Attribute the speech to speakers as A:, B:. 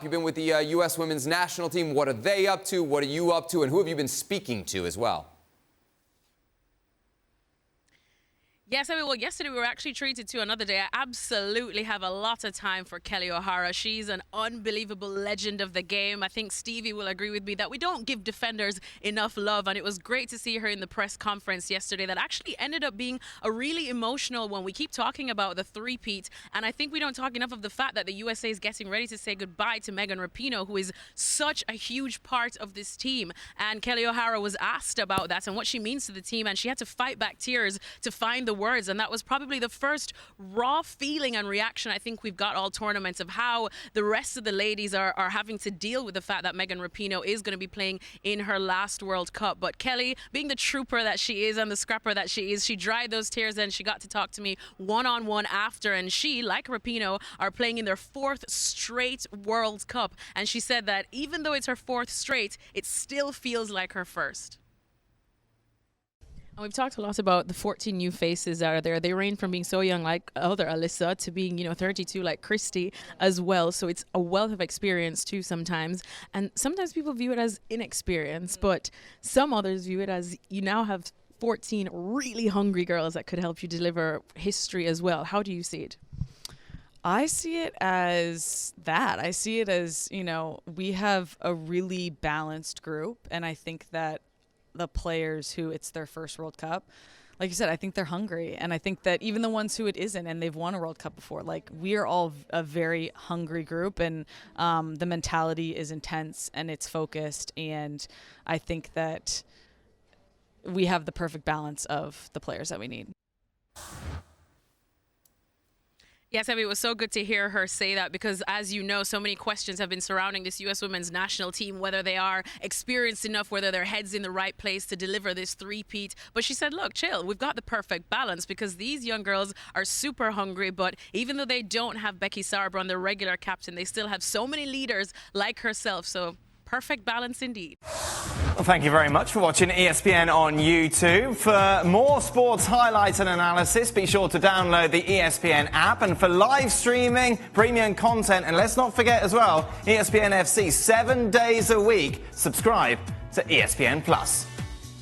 A: You've been with the U.S. women's national team. What are they up to? What are you up to? And who have you been speaking to as well?
B: Yes, well, yesterday we were actually treated to another day. I absolutely have a lot of time for Kelley O'Hara. She's an unbelievable legend of the game. I think Stevie will agree with me that we don't give defenders enough love, and it was great to see her in the press conference yesterday that actually ended up being a really emotional one. We keep talking about the three-peat, and I think we don't talk enough of the fact that the USA is getting ready to say goodbye to Megan Rapinoe, who is such a huge part of this team. And Kelley O'Hara was asked about that and what she means to the team, and she had to fight back tears to find the words, and that was probably the first raw feeling and reaction I think we've got all tournaments of how the rest of the ladies are having to deal with the fact that Megan Rapinoe is going to be playing in her last World Cup. But Kelley, being the trooper that she is and the scrapper that she is, she dried those tears and she got to talk to me one-on-one after, and she, like Rapinoe, are playing in their fourth straight World Cup, and she said that even though it's her fourth straight, it still feels like her first. And we've talked a lot about the 14 new faces that are there. They range from being so young like other Alyssa to being, 32 like Christy as well. So it's a wealth of experience too sometimes. And sometimes people view it as inexperience, but some others view it as you now have 14 really hungry girls that could help you deliver history as well. How do you see it?
C: I see it as that. I see it as, we have a really balanced group, and I think that the players who it's their first World Cup, like you said, I think they're hungry. And I think that even the ones who it isn't and they've won a World Cup before, like, we are all a very hungry group, and the mentality is intense and it's focused. And I think that we have the perfect balance of the players that we need.
B: Yes, Abby, it was so good to hear her say that because, as you know, so many questions have been surrounding this U.S. women's national team, whether they are experienced enough, whether their head's in the right place to deliver this three-peat. But she said, look, chill, we've got the perfect balance because these young girls are super hungry, but even though they don't have Becky Sauerbrunn, their regular captain, they still have so many leaders like herself. So perfect balance indeed.
D: Well, thank you very much for watching ESPN on YouTube. For more sports highlights and analysis, be sure to download the ESPN app. And for live streaming, premium content, and let's not forget as well, ESPN FC 7 days a week. Subscribe to ESPN Plus.